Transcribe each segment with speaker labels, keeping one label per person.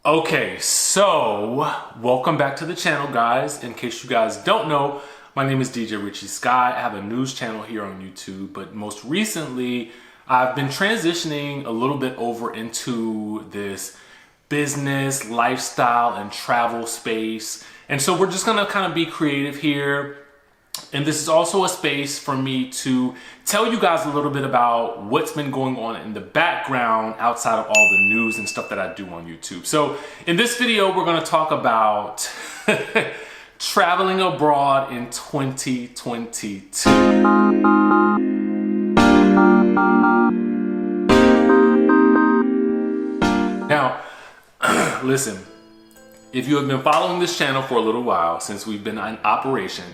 Speaker 1: Okay, so welcome back to the channel, guys. In case you guys don't know, my name is DJ Richie Skye. I have a news channel here on YouTube, but most recently I've been transitioning a little bit over into this business, lifestyle, and travel space. And so we're just gonna kind of be creative here. And this is also a space for me to tell you guys a little bit about what's been going on in the background outside of all the news and stuff that I do on YouTube. So in this video, we're going to talk about traveling abroad in 2022. Now, listen, if you have been following this channel for a little while, since we've been in operation,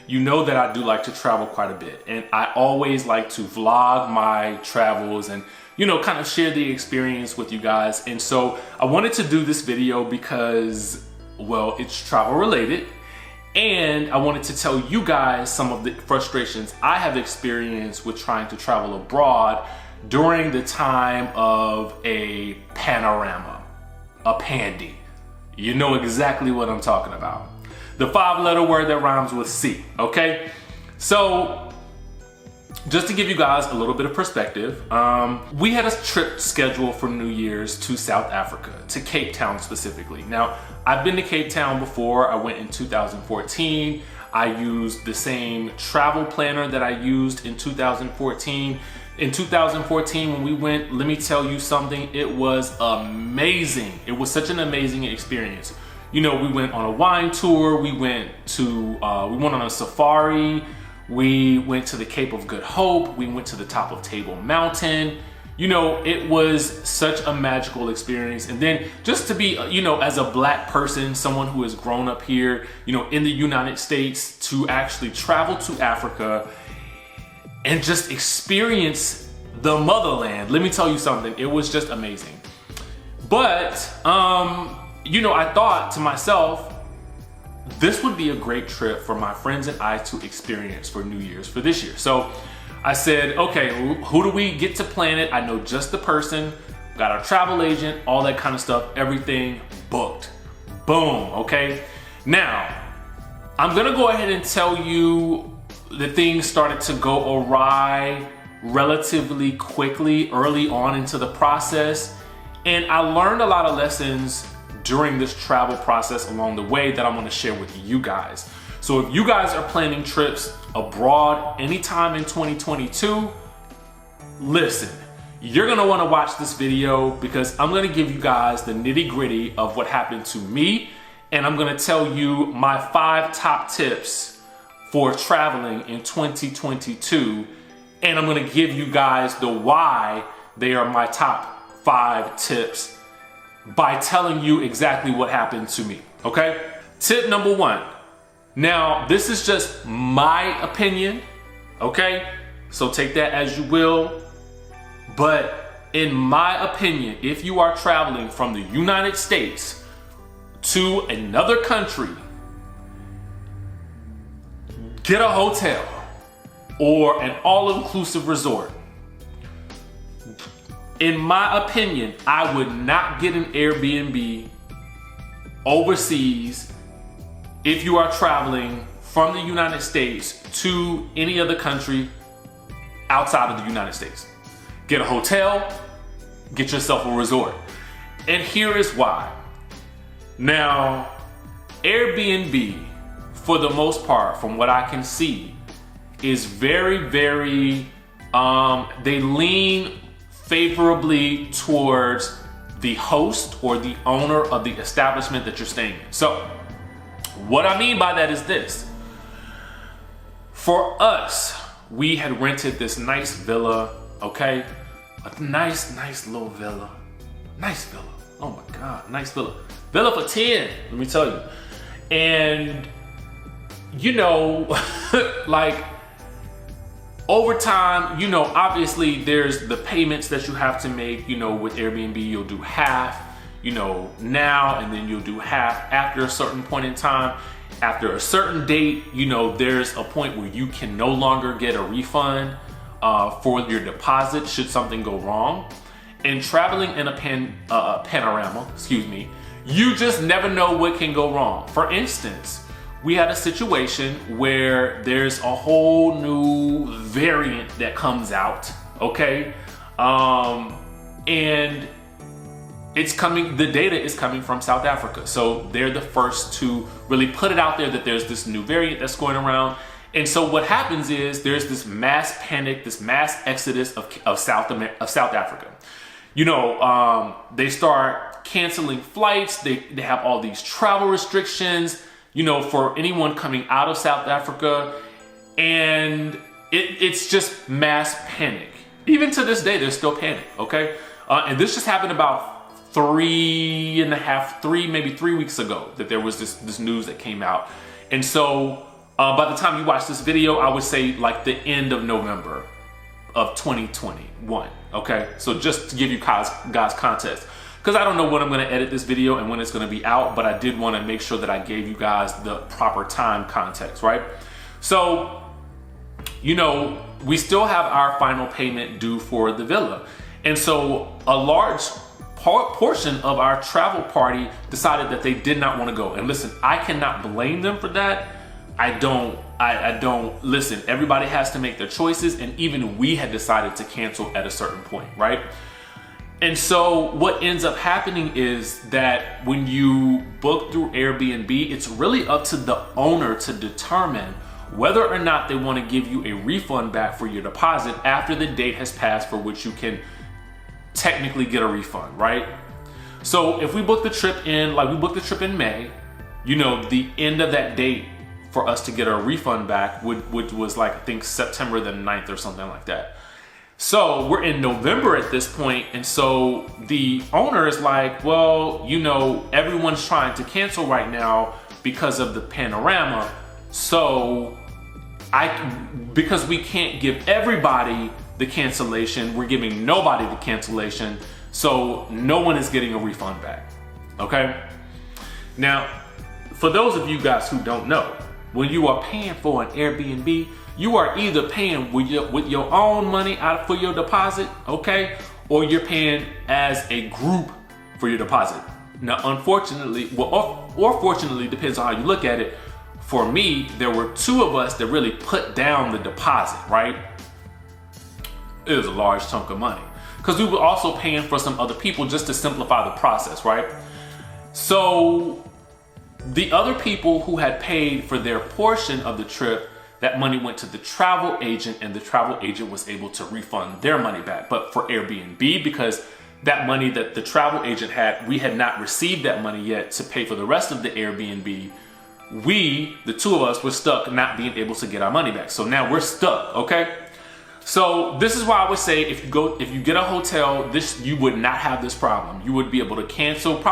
Speaker 1: you know that I do like to travel quite a bit, and I always like to vlog my travels and, you know, kind of share the experience with you guys. And so I wanted to do this video because, well, it's travel related, and I wanted to tell you guys some of the frustrations I have experienced with trying to travel abroad during the time of a panorama, a pandy. You know exactly what I'm talking about. The 5-letter word that rhymes with C, okay? So, just to give you guys a little bit of perspective, we had a trip scheduled for New Year's to South Africa, to Cape Town specifically. Now, I've been to Cape Town before. I went in 2014. I used the same travel planner that I used in 2014. In 2014, when we went, let me tell you something, it was amazing. It was such an amazing experience. You know, we went on a wine tour, we went on a safari, we went to the Cape of Good Hope, we went to the top of Table Mountain. You know, it was such a magical experience. And then just to be, you know, as a black person, someone who has grown up here, you know, in the United States, to actually travel to Africa and just experience the motherland. Let me tell you something, it was just amazing. But, you know, I thought to myself, this would be a great trip for my friends and I to experience for New Year's for this year. So I said, okay, who do we get to plan it? I know just the person, got our travel agent, all that kind of stuff, everything booked. Boom, okay? Now, I'm gonna go ahead and tell you that things started to go awry relatively quickly early on into the process. And I learned a lot of lessons during this travel process along the way that I'm gonna share with you guys. So if you guys are planning trips abroad anytime in 2022, listen, you're gonna wanna watch this video because I'm gonna give you guys the nitty-gritty of what happened to me, and I'm gonna tell you my 5 top tips for traveling in 2022, and I'm gonna give you guys the why they are my top 5 tips by telling you exactly what happened to me, okay? Tip number 1. Now, this is just my opinion, okay? So take that as you will. But in my opinion, if you are traveling from the United States to another country, get a hotel or an all-inclusive resort. In my opinion, I would not get an Airbnb overseas if you are traveling from the United States to any other country outside of the United States. Get a hotel, get yourself a resort. And here is why. Now, Airbnb, for the most part, from what I can see, is very, they lean favorably towards the host or the owner of the establishment that you're staying in. So what I mean by that is this. For us, we had rented this nice villa, okay? A nice little villa. Nice villa. Oh my God, nice villa. Villa for 10, let me tell you. And, you know, like, over time, you know, obviously there's the payments that you have to make. You know, with Airbnb, you'll do half, you know, now, and then you'll do half after a certain point in time. After a certain date, you know, there's a point where you can no longer get a refund for your deposit should something go wrong. And traveling in a panorama, You just never know what can go wrong. For instance, we had a situation where there's a whole new variant that comes out, okay? And it's coming, the data is coming from South Africa. So they're the first to really put it out there that there's this new variant that's going around. And so what happens is there's this mass panic, this mass exodus of South Africa. You know, they start canceling flights. They have all these travel restrictions, you know, for anyone coming out of South Africa. And it's just mass panic. Even to this day, there's still panic, okay? And this just happened about maybe 3 weeks ago that there was this news that came out. And so by the time you watch this video, I would say like the end of November of 2021, okay? So just to give you guys context, because I don't know when I'm gonna edit this video and when it's gonna be out, but I did wanna make sure that I gave you guys the proper time context, right? So, you know, we still have our final payment due for the villa. And so a large portion of our travel party decided that they did not want to go. And listen, I cannot blame them for that. I don't listen, everybody has to make their choices, and even we had decided to cancel at a certain point, right? And so what ends up happening is that when you book through Airbnb, it's really up to the owner to determine whether or not they want to give you a refund back for your deposit after the date has passed for which you can technically get a refund, right? So if we book the trip in, like we booked the trip in May, you know, the end of that date for us to get a refund back was like, I think September the 9th or something like that. So we're in November at this point, and so the owner is like, well, you know, everyone's trying to cancel right now because of the panorama. So because we can't give everybody the cancellation, we're giving nobody the cancellation, so no one is getting a refund back, okay? Now, for those of you guys who don't know, when you are paying for an Airbnb, you are either paying with your own money out for your deposit, okay? Or you're paying as a group for your deposit. Now, unfortunately, or fortunately, depends on how you look at it. For me, there were two of us that really put down the deposit, right? It was a large chunk of money because we were also paying for some other people just to simplify the process, right? So the other people who had paid for their portion of the trip, that money went to the travel agent, and the travel agent was able to refund their money back. But for Airbnb, because that money that the travel agent had, we had not received that money yet to pay for the rest of the Airbnb, the two of us, were stuck not being able to get our money back. So now we're stuck, okay? So this is why I would say if you get a hotel, you would not have this problem. You would be able to cancel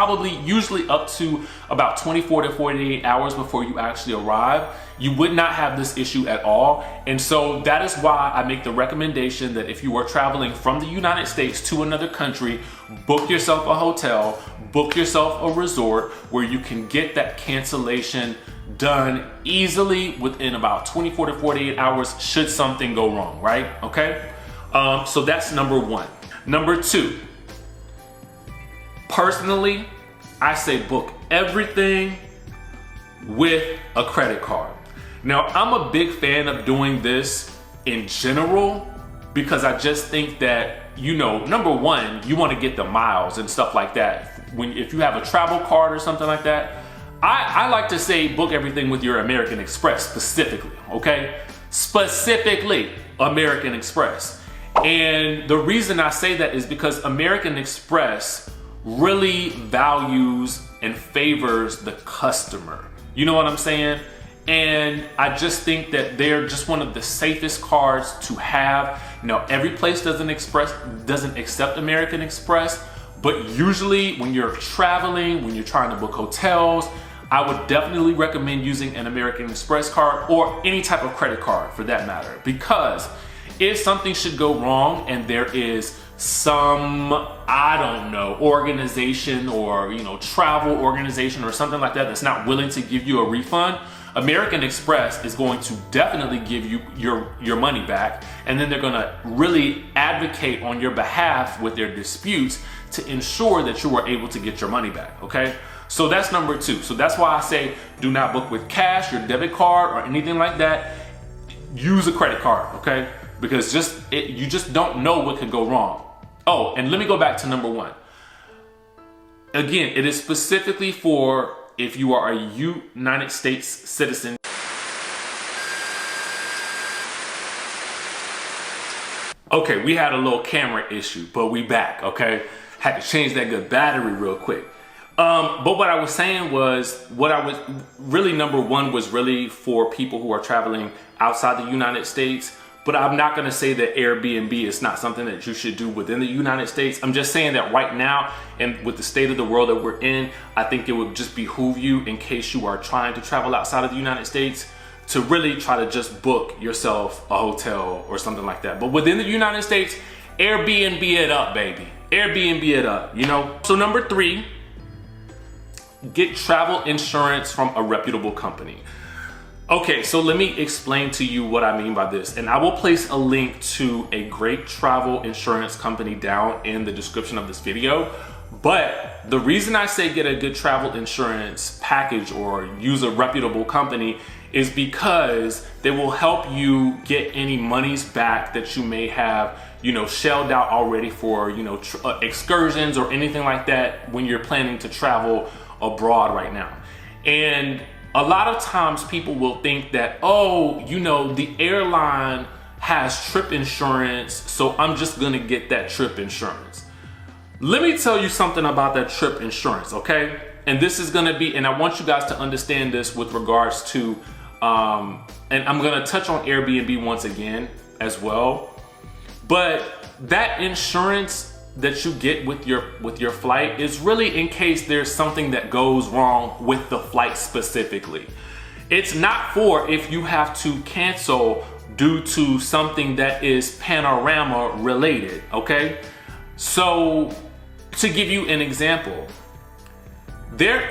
Speaker 1: usually up to about 24 to 48 hours before you actually arrive. You would not have this issue at all. And so that is why I make the recommendation that if you are traveling from the United States to another country, book yourself a hotel, book yourself a resort where you can get that cancellation done easily within about 24 to 48 hours should something go wrong, right? Okay, so that's number one. Number two, personally, I say book everything with a credit card. Now, I'm a big fan of doing this in general because I just think that, you know, number one, you want to get the miles and stuff like that. If you have a travel card or something like that, I like to say book everything with your American Express specifically, okay? Specifically American Express. And the reason I say that is because American Express really values and favors the customer. You know what I'm saying? And I just think that they're just one of the safest cards to have. Now, every place doesn't accept American Express, but usually when you're traveling, when you're trying to book hotels, I would definitely recommend using an American Express card or any type of credit card for that matter. Because if something should go wrong and there is some, I don't know, organization or, you know, travel organization or something like that that's not willing to give you a refund, American Express is going to definitely give you your money back, and then they're going to really advocate on your behalf with their disputes to ensure that you are able to get your money back, okay? So that's number two. So that's why I say do not book with cash, your debit card, or anything like that. Use a credit card, okay? Because you just don't know what could go wrong. Oh, and let me go back to number one. Again, it is specifically for if you are a United States citizen. Okay, we had a little camera issue, but we back, okay? Had to change that good battery real quick. But what I was saying was, number one was really for people who are traveling outside the United States. But I'm not gonna say that Airbnb is not something that you should do within the United States. I'm just saying that right now, and with the state of the world that we're in, I think it would just behoove you, in case you are trying to travel outside of the United States, to really try to just book yourself a hotel or something like that. But within the United States, Airbnb it up, baby. Airbnb it up, you know? So number three, get travel insurance from a reputable company. Okay, so let me explain to you what I mean by this. And I will place a link to a great travel insurance company down in the description of this video. But the reason I say get a good travel insurance package or use a reputable company is because they will help you get any monies back that you may have, you know, shelled out already for, you know, excursions or anything like that when you're planning to travel abroad right now. And a lot of times people will think that, oh, you know, the airline has trip insurance, so I'm just gonna get that trip insurance. Let me tell you something about that trip insurance, okay? And this is gonna be, and I want you guys to understand this with regards to, and I'm gonna touch on Airbnb once again as well. But that insurance that you get with your flight is really in case there's something that goes wrong with the flight specifically. It's not for if you have to cancel due to something that is panorama related, okay? So to give you an example, there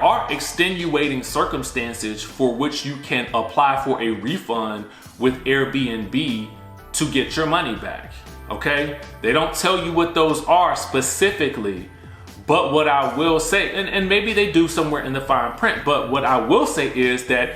Speaker 1: are extenuating circumstances for which you can apply for a refund with Airbnb to get your money back. Okay, they don't tell you what those are specifically, but what I will say, and maybe they do somewhere in the fine print, but what I will say is that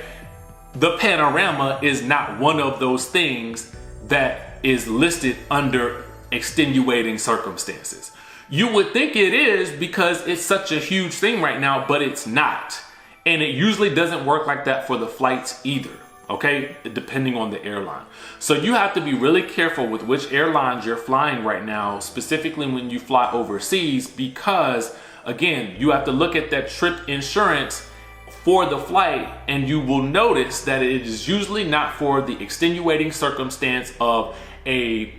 Speaker 1: the panorama is not one of those things that is listed under extenuating circumstances. You would think it is because it's such a huge thing right now, but it's not. And it usually doesn't work like that for the flights either. Okay, depending on the airline. So you have to be really careful with which airlines you're flying right now, specifically when you fly overseas, because again, you have to look at that trip insurance for the flight, and you will notice that it is usually not for the extenuating circumstance of a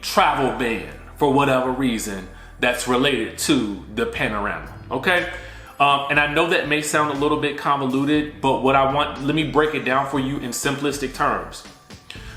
Speaker 1: travel ban for whatever reason that's related to the panorama, okay? And I know that may sound a little bit convoluted, but let me break it down for you in simplistic terms.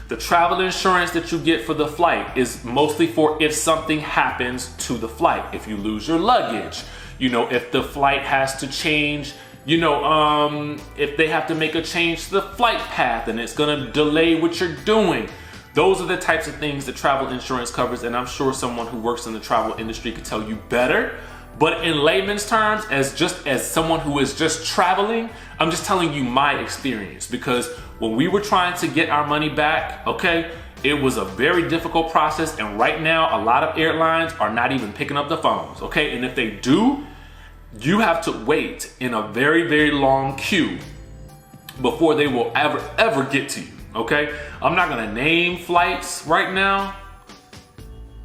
Speaker 1: The travel insurance that you get for the flight is mostly for if something happens to the flight. If you lose your luggage, you know, if the flight has to change, you know, if they have to make a change to the flight path and it's gonna delay what you're doing. Those are the types of things that travel insurance covers, and I'm sure someone who works in the travel industry could tell you better. But in layman's terms, as someone who is just traveling, I'm just telling you my experience, because when we were trying to get our money back, okay, it was a very difficult process, and right now a lot of airlines are not even picking up the phones, okay? And if they do, you have to wait in a very, very long queue before they will ever get to you, okay? I'm not gonna name flights right now.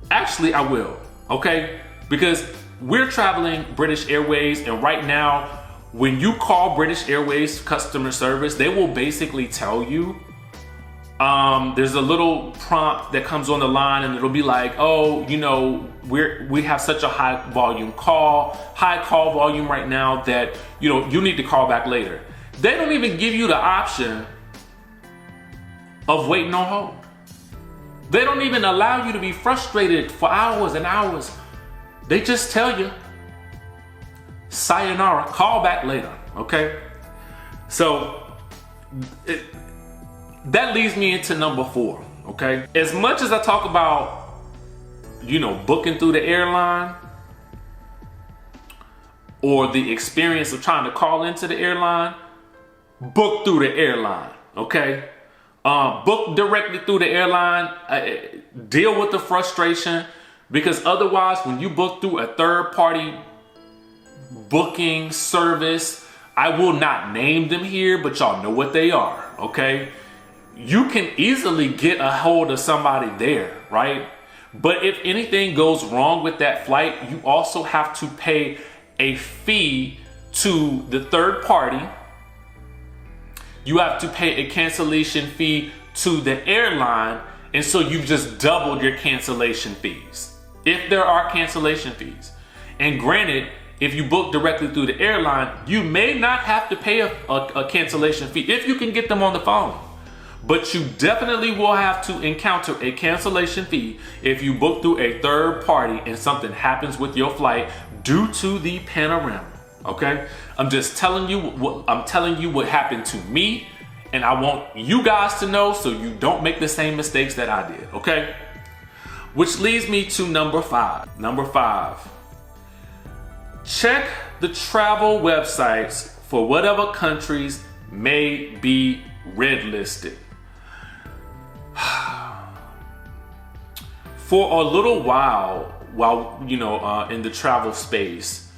Speaker 1: Actually, I will, okay? Because we're traveling British Airways, and right now, when you call British Airways customer service, they will basically tell you, there's a little prompt that comes on the line, and it'll be like, oh, you know, we have such a high call volume right now that, you know, you need to call back later. They don't even give you the option of waiting on hold. They don't even allow you to be frustrated for hours and hours. They just tell you, sayonara, call back later, okay? So that leads me into number 4, okay? As much as I talk about, you know, booking through the airline, or the experience of trying to call into the airline, book through the airline, okay? Book directly through the airline, deal with the frustration, because otherwise when you book through a third-party booking service, I will not name them here, but y'all know what they are, okay? You can easily get a hold of somebody there, right? But if anything goes wrong with that flight, you also have to pay a fee to the third party. You have to pay a cancellation fee to the airline, and so you've just doubled your cancellation fees, if there are cancellation fees. And granted, if you book directly through the airline, you may not have to pay a cancellation fee if you can get them on the phone. But you definitely will have to encounter a cancellation fee if you book through a third party and something happens with your flight due to the panorama. Okay, I'm just telling you what happened to me, and I want you guys to know so you don't make the same mistakes that I did. Okay, which leads me to number 5. Number 5. Check the travel websites for whatever countries may be red listed. For a little while in the travel space,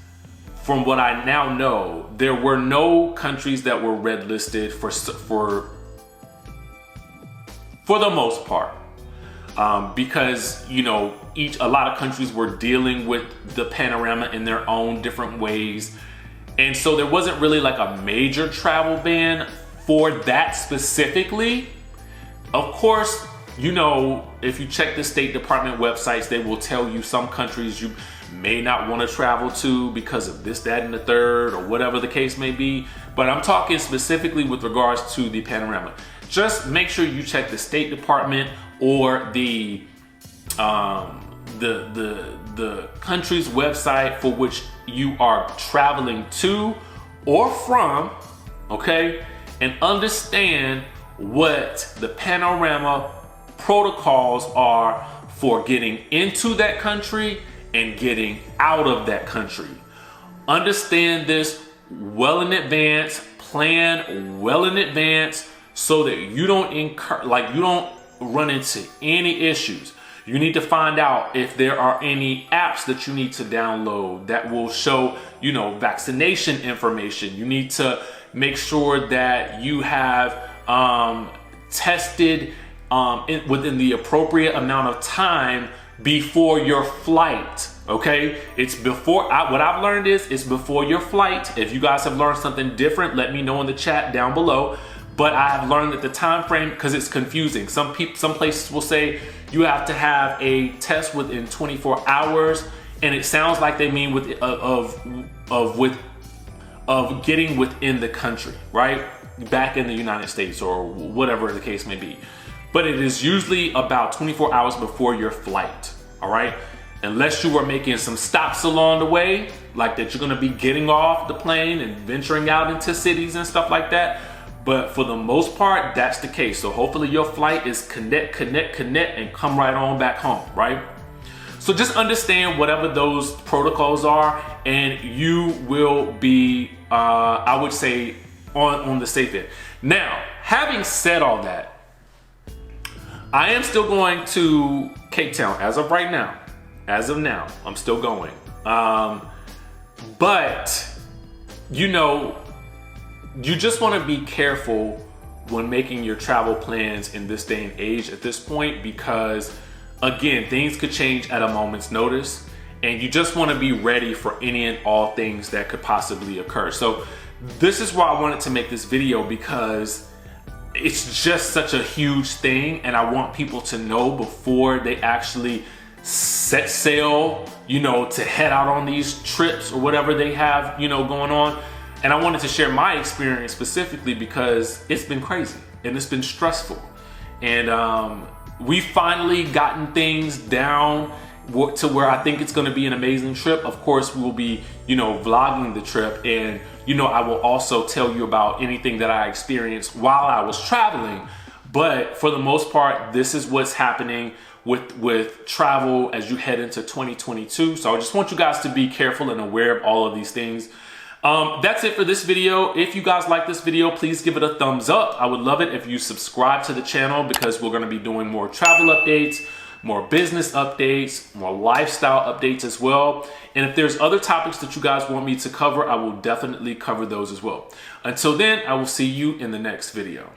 Speaker 1: from what I now know, there were no countries that were red listed for the most part, because a lot of countries were dealing with the panorama in their own different ways, and so there wasn't really like a major travel ban for that specifically. Of course, if you check the State Department websites, they will tell you some countries you may not want to travel to because of this, that, and the third, or whatever the case may be. But I'm talking specifically with regards to the panorama. Just make sure you check the State Department or the country's website for which you are traveling to or from, okay? And understand what the panorama protocols are for getting into that country and getting out of that country. Understand this well in advance, plan well in advance so that you don't run into any issues. You need to find out if there are any apps that you need to download that will show, vaccination information. You need to make sure that you have tested within the appropriate amount of time before your flight. Okay, it's before. What I've learned is it's before your flight. If you guys have learned something different, let me know in the chat down below. But I have learned that the time frame, because it's confusing. Some places will say you have to have a test within 24 hours, and it sounds like they mean of getting within the country, right? Back in the United States or whatever the case may be. But it is usually about 24 hours before your flight, all right? Unless you are making some stops along the way, like that you're gonna be getting off the plane and venturing out into cities and stuff like that. But for the most part, that's the case. So hopefully your flight is connect, and come right on back home, right? So just understand whatever those protocols are, and you will be, I would say, on the safe end. Now, having said all that, I am still going to Cape Town as of right now. As of now, I'm still going. But, you just want to be careful when making your travel plans in this day and age at this point, because again, things could change at a moment's notice, and you just want to be ready for any and all things that could possibly occur. So this is why I wanted to make this video, because it's just such a huge thing, and I want people to know before they actually set sail, to head out on these trips or whatever they have, going on. And I wanted to share my experience specifically because it's been crazy and it's been stressful. And we finally gotten things down to where I think it's going to be an amazing trip. Of course, we will be, vlogging the trip, and, I will also tell you about anything that I experienced while I was traveling. But for the most part, this is what's happening. with travel as you head into 2022. So I just want you guys to be careful and aware of all of these things. That's it for this video. If you guys like this video, please give it a thumbs up. I would love it if you subscribe to the channel, because we're going to be doing more travel updates, more business updates, more lifestyle updates as well. And if there's other topics that you guys want me to cover, I will definitely cover those as well. Until then, I will see you in the next video.